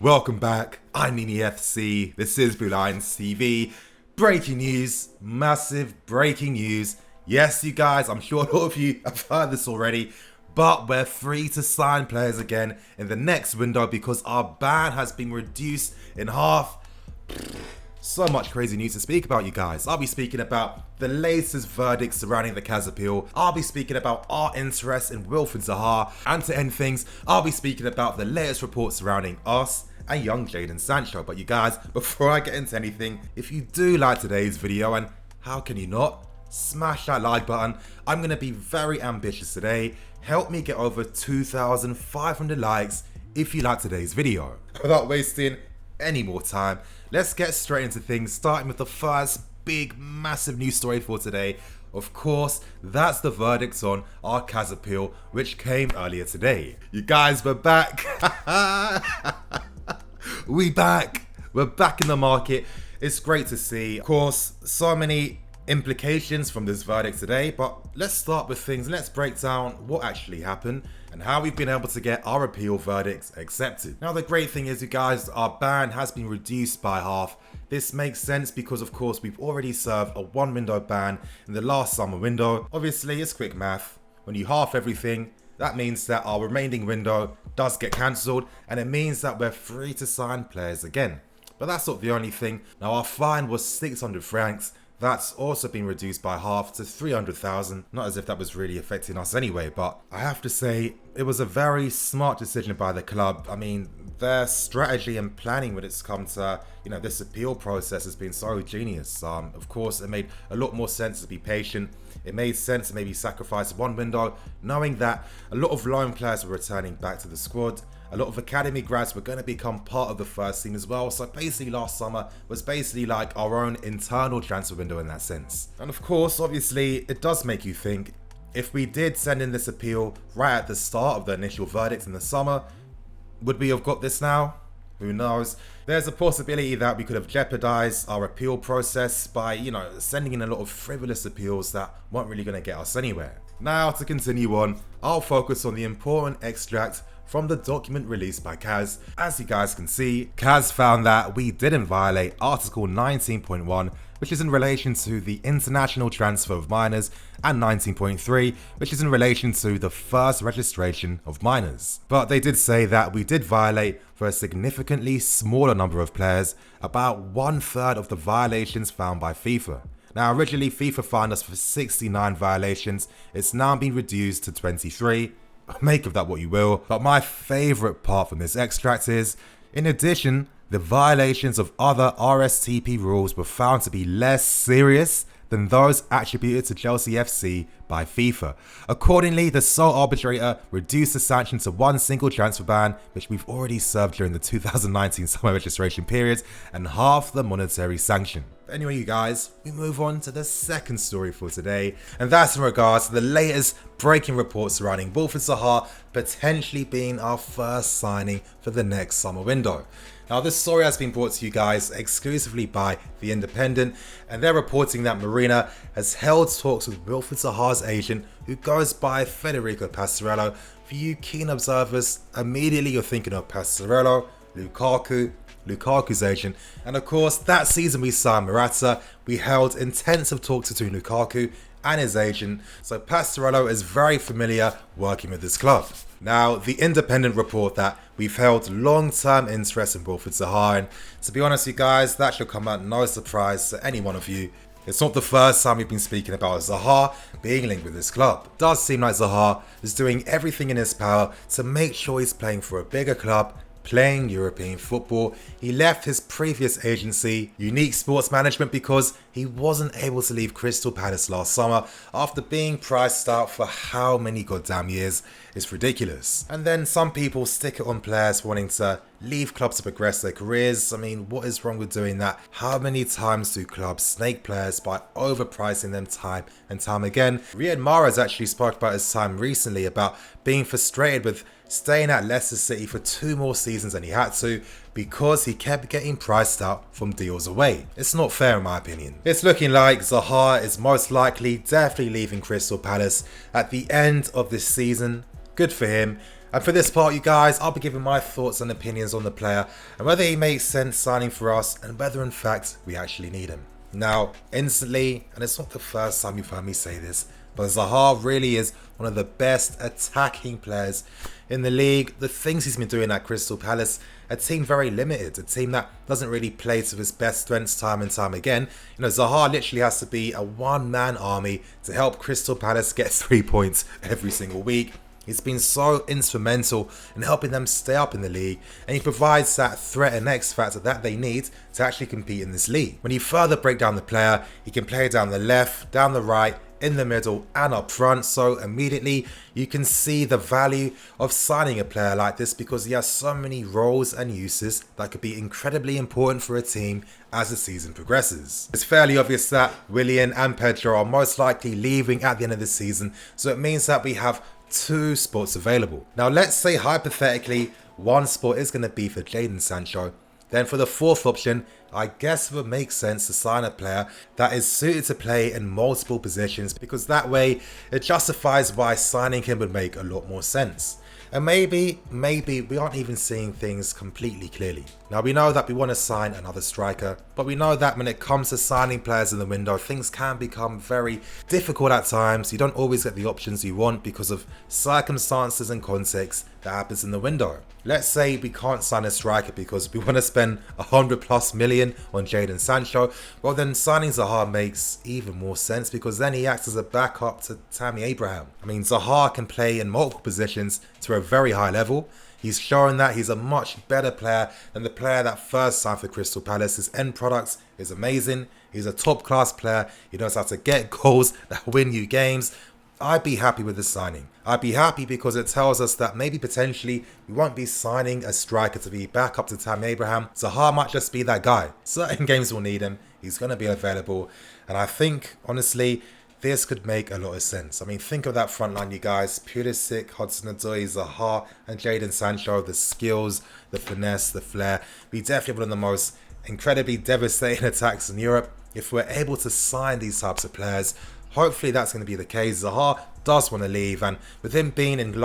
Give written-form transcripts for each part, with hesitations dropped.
Welcome back, I'm Nini FC, this is Blue Lions TV. Breaking news, massive breaking news. Yes, you guys, I'm sure a lot of you have heard this already, but we're free to sign players again in the next window because our ban has been reduced in half. So much crazy news to speak about, you guys. I'll be speaking about the latest verdict surrounding the Kaz appeal. I'll be speaking about our interest in Wilfried Zaha. And to end things, I'll be speaking about the latest reports surrounding us and young Jadon Sancho. But you guys, before I get into anything, if you do like today's video, and how can you not, smash that like button. I'm going to be very ambitious today. Help me get over 2,500 likes if you like today's video. Without wasting any more time, let's get straight into things, starting with the first big massive news story for today. Of course, that's the verdict on our Kaz appeal, which came earlier today. You guys, we're back. We're back in the market. It's great to see. Of course, so many implications from this verdict today, but let's start with things. Let's break down what actually happened and how we've been able to get our appeal verdicts accepted. Now, the great thing is, you guys, our ban has been reduced by half. This makes sense because, of course, we've already served a one window ban in the last summer window. Obviously, it's quick math. When you half everything, that means that our remaining window does get cancelled, and it means that we're free to sign players again. But that's not the only thing. Now, our fine was 600 francs. That's also been reduced by half to 300,000. Not as if that was really affecting us anyway, but I have to say it was a very smart decision by the club. I mean, their strategy and planning when it's come to, this appeal process has been so genius. Of course, it made a lot more sense to be patient. It made sense to maybe sacrifice one window, knowing that a lot of loan players were returning back to the squad. A lot of academy grads were going to become part of the first team as well. So basically last summer was basically like our own internal transfer window in that sense. And of course, obviously, it does make you think, if we did send in this appeal right at the start of the initial verdict in the summer, would we have got this now? Who knows? There's a possibility that we could have jeopardized our appeal process by, sending in a lot of frivolous appeals that weren't really going to get us anywhere. Now, to continue on, I'll focus on the important extract from the document released by Kaz. As you guys can see, Kaz found that we didn't violate Article 19.1, which is in relation to the international transfer of minors, and 19.3, which is in relation to the first registration of minors. But they did say that we did violate for a significantly smaller number of players, about 1/3 of the violations found by FIFA. Now, originally FIFA fined us for 69 violations. It's now been reduced to 23. Make of that what you will, but my favourite part from this extract is, in addition, the violations of other RSTP rules were found to be less serious than those attributed to Chelsea FC by FIFA. Accordingly, the sole arbitrator reduced the sanction to one single transfer ban, which we've already served during the 2019 summer registration period, and half the monetary sanction. Anyway, you guys, we move on to the second story for today, and that's in regards to the latest breaking reports surrounding Wilfried Zaha potentially being our first signing for the next summer window. Now, this story has been brought to you guys exclusively by The Independent, and they're reporting that Marina has held talks with Wilfried Zaha's agent, who goes by Federico Pastorello. For you keen observers, immediately you're thinking of Pastorello, Lukaku's agent, and of course that season we signed Morata, we held intensive talks between Lukaku and his agent, so Pastorello is very familiar working with this club. Now, The Independent report that we've held long-term interest in Wilfried Zaha, and to be honest, you guys, that should come at no surprise to any one of you. It's not the first time we've been speaking about Zaha being linked with this club. It does seem like Zaha is doing everything in his power to make sure he's playing for a bigger club, playing European football. He left his previous agency, Unique Sports Management, because he wasn't able to leave Crystal Palace last summer after being priced out for how many goddamn years. It's ridiculous. And then some people stick it on players wanting to leave clubs to progress their careers. I mean, what is wrong with doing that? How many times do clubs snake players by overpricing them time and time again? Riyad Mahrez actually spoke about his time recently about being frustrated with staying at Leicester City for 2 more seasons than he had to because he kept getting priced out from deals away. It's not fair in my opinion. It's looking like Zaha is most likely definitely leaving Crystal Palace at the end of this season. Good for him. And for this part, you guys, I'll be giving my thoughts and opinions on the player and whether he makes sense signing for us and whether in fact we actually need him. Now, instantly, and it's not the first time you've heard me say this, but Zaha really is one of the best attacking players in the league. The things he's been doing at Crystal Palace, a team very limited, a team that doesn't really play to his best strengths time and time again. You know, Zaha literally has to be a one-man army to help Crystal Palace get 3 points every single week. He's been so instrumental in helping them stay up in the league, and he provides that threat and X factor that they need to actually compete in this league. When you further break down the player, he can play down the left, down the right, in the middle and up front, so immediately you can see the value of signing a player like this because he has so many roles and uses that could be incredibly important for a team as the season progresses. It's fairly obvious that Willian and Pedro are most likely leaving at the end of the season, so it means that we have 2 spots available. Now let's say hypothetically one spot is going to be for Jadon Sancho. Then for the 4th option, I guess it would make sense to sign a player that is suited to play in multiple positions, because that way it justifies why signing him would make a lot more sense. And maybe we aren't even seeing things completely clearly. Now we know that we want to sign another striker, but we know that when it comes to signing players in the window, things can become very difficult at times. You don't always get the options you want because of circumstances and context that happens in the window. Let's say we can't sign a striker because we want to spend 100+ million on Jadon Sancho. Well, then signing Zaha makes even more sense because then he acts as a backup to Tammy Abraham. I mean, Zaha can play in multiple positions to a very high level. He's shown that he's a much better player than the player that first signed for Crystal Palace. His end product is amazing. He's a top class player. He knows how to get goals that win you games. I'd be happy with the signing. I'd be happy because it tells us that maybe potentially we won't be signing a striker to be back up to Tammy Abraham. Zaha might just be that guy. Certain games will need him. He's going to be available. And I think, honestly, this could make a lot of sense. I mean, think of that front line, you guys. Pulisic, Hudson-Odoi, Zaha, and Jadon Sancho. The skills, the finesse, the flair. We definitely have one of the most incredibly devastating attacks in Europe. If we're able to sign these types of players, hopefully that's going to be the case. Zaha does want to leave, and with him being in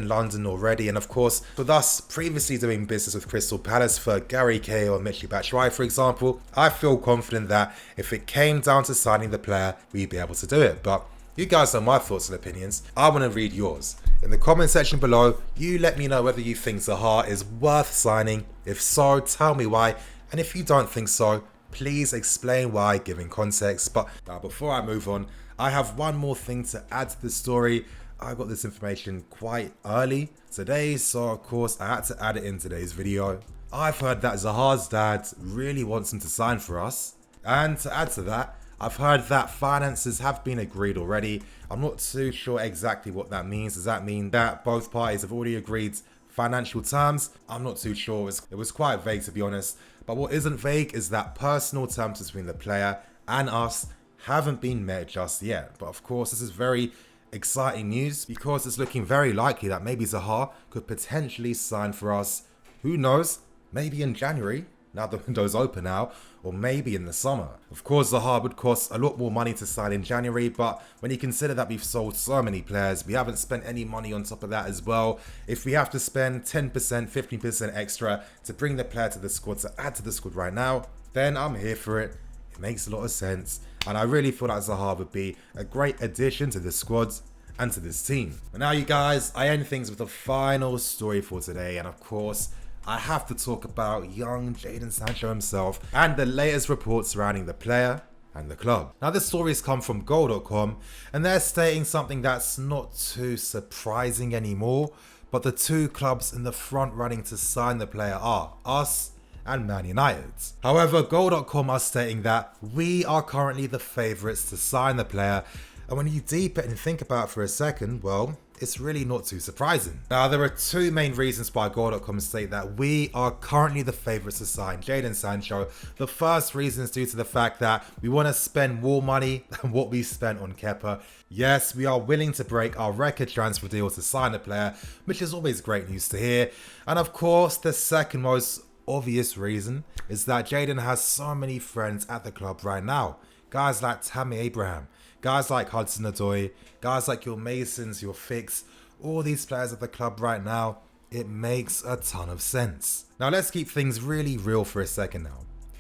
London already, and of course with us previously doing business with Crystal Palace for Gary Cahill or Michy Batshuayi, for example, I feel confident that if it came down to signing the player, we'd be able to do it. But you guys know my thoughts and opinions. I want to read yours. In the comment section below, you let me know whether you think Zaha is worth signing. If so, tell me why. And if you don't think so, please explain why, giving context. But now, before I move on, I have one more thing to add to the story. I got this information quite early today, so of course I had to add it in today's video. I've heard that Zaha's dad really wants him to sign for us. And to add to that, I've heard that finances have been agreed already. I'm not too sure exactly what that means. Does that mean that both parties have already agreed financial terms? I'm not too sure. It was quite vague, to be honest. But what isn't vague is that personal terms between the player and us haven't been met just yet. But of course, this is very exciting news because it's looking very likely that maybe Zaha could potentially sign for us. Who knows? Maybe in January, now the window's open now, or maybe in the summer. Of course, Zaha would cost a lot more money to sign in January, but when you consider that we've sold so many players, we haven't spent any money on top of that as well. If we have to spend 10%, 15% extra to bring the player to the squad, to add to the squad right now, then I'm here for it. It makes a lot of sense. And I really feel like Zaha would be a great addition to the squad and to this team. But now, you guys, I end things with the final story for today. And of course, I have to talk about young Jadon Sancho himself and the latest reports surrounding the player and the club. Now, this story has come from goal.com, and they're stating something that's not too surprising anymore. But the 2 clubs in the front running to sign the player are us and Man United. However, goal.com are stating that we are currently the favourites to sign the player, and when you deep it and think about it for a second, well, it's really not too surprising. Now, there are 2 main reasons why goal.com state that we are currently the favourites to sign Jadon Sancho. The first reason is due to the fact that we want to spend more money than what we spent on Kepa. Yes, we are willing to break our record transfer deal to sign a player, which is always great news to hear. And of course, the second most obvious reason is that Jadon has so many friends at the club right now. Guys like Tammy Abraham, guys like Hudson-Odoi, guys like your Masons, your Ficks, all these players at the club right now, it makes a ton of sense. Now let's keep things really real for a second now.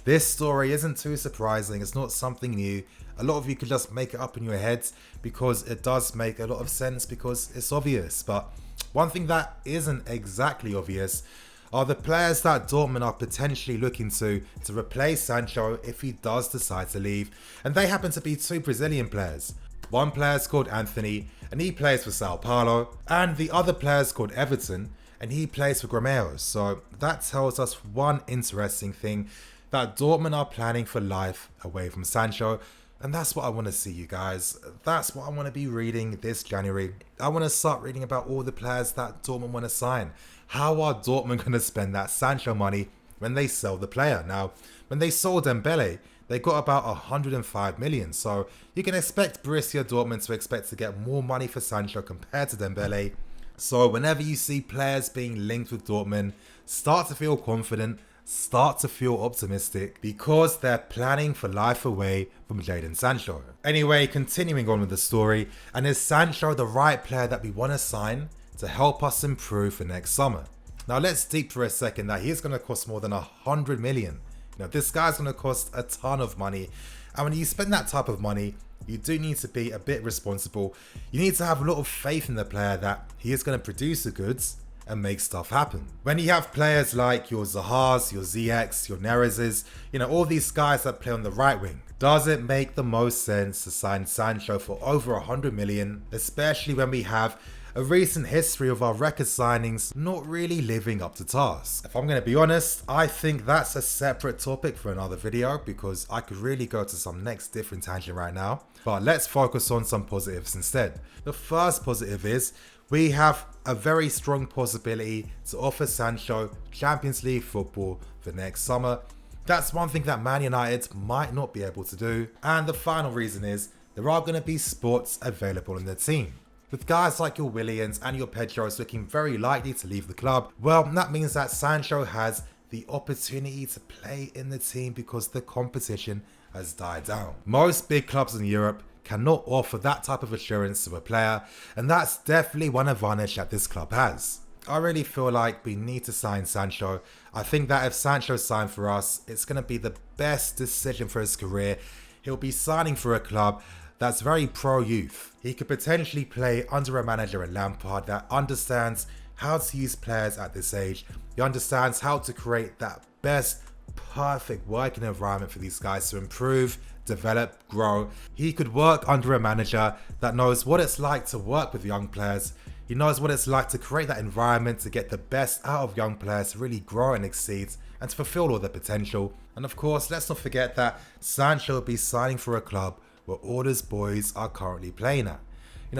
This story isn't too surprising, it's not something new. A lot of you could just make it up in your heads because it does make a lot of sense because it's obvious. But one thing that isn't exactly obvious are the players that Dortmund are potentially looking to replace Sancho if he does decide to leave. And they happen to be two Brazilian players. One player is called Anthony and he plays for Sao Paulo, and the other player is called Everton and he plays for Grêmio. So that tells us one interesting thing, that Dortmund are planning for life away from Sancho. And that's what I want to see, you guys. That's what I want to be reading this January. I want to start reading about all the players that Dortmund want to sign. How are Dortmund going to spend that Sancho money when they sell the player? Now, when they sold Dembele, they got about 105 million. So you can expect Borussia Dortmund to expect to get more money for Sancho compared to Dembele. So whenever you see players being linked with Dortmund, start to feel confident, start to feel optimistic, because they're planning for life away from Jadon Sancho. Anyway, continuing on with the story, and is Sancho the right player that we want to sign to help us improve for next summer? Now let's deep for a second that he's going to cost more than 100 million. Now this guy's going to cost a ton of money, and when you spend that type of money, you do need to be a bit responsible. You need to have a lot of faith in the player that he is going to produce the goods and make stuff happen. When you have players like your Zahas, your ZX, your Nereses, all these guys that play on the right wing, does it make the most sense to sign Sancho for over 100 million, especially when we have a recent history of our record signings not really living up to task? If I'm going to be honest, I think that's a separate topic for another video because I could really go to some next different tangent right now. But let's focus on some positives instead. The first positive is we have a very strong possibility to offer Sancho Champions League football for next summer. That's one thing that Man United might not be able to do. And the final reason is there are going to be spots available in the team. With guys like your Williams and your Pedros looking very likely to leave the club, well, that means that Sancho has the opportunity to play in the team because the competition has died down. Most big clubs in Europe cannot offer that type of assurance to a player, and that's definitely one advantage that this club has. I really feel like we need to sign Sancho. I think that if Sancho signed for us, it's going to be the best decision for his career. He'll be signing for a club that's very pro-youth. He could potentially play under a manager in Lampard that understands how to use players at this age. He understands how to create that best, perfect working environment for these guys to improve, develop, grow. He could work under a manager that knows what it's like to work with young players. He knows what it's like to create that environment to get the best out of young players to really grow and exceed and to fulfill all their potential. And of course, let's not forget that Sancho will be signing for a club where all his boys are currently playing at.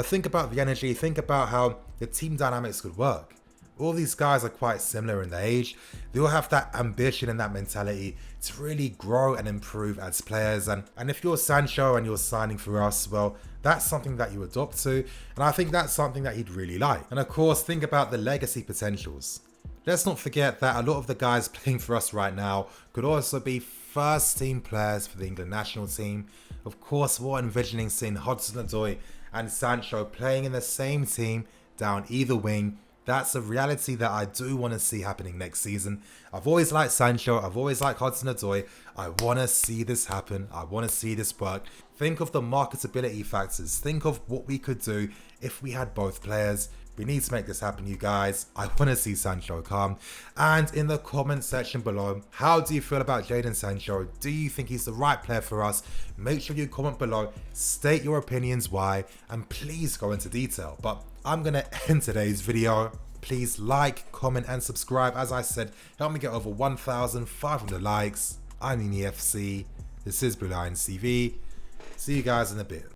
Think about the energy, think about how the team dynamics could work. All these guys are quite similar in their age. They all have that ambition and that mentality to really grow and improve as players. And if you're Sancho and you're signing for us, well, that's something that you adopt to. And I think that's something that he'd really like. And of course, think about the legacy potentials. Let's not forget that a lot of the guys playing for us right now could also be first team players for the England national team. Of course, we're envisioning seeing Hudson-Odoi and Sancho playing in the same team down either wing. That's a reality that I do want to see happening next season. I've always liked Sancho, I've always liked Hudson-Odoi. I want to see this happen, I want to see this work. Think of the marketability factors, think of what we could do if we had both players. We need to make this happen, you guys. I want to see Sancho come. And in the comment section below, how do you feel about Jadon Sancho? Do you think he's the right player for us? Make sure you comment below, state your opinions why, and please go into detail. But I'm going to end today's video. Please like, comment, and subscribe. As I said, help me get over 1,500 likes. I'm EFC. This is Blue Lions TV. See you guys in a bit.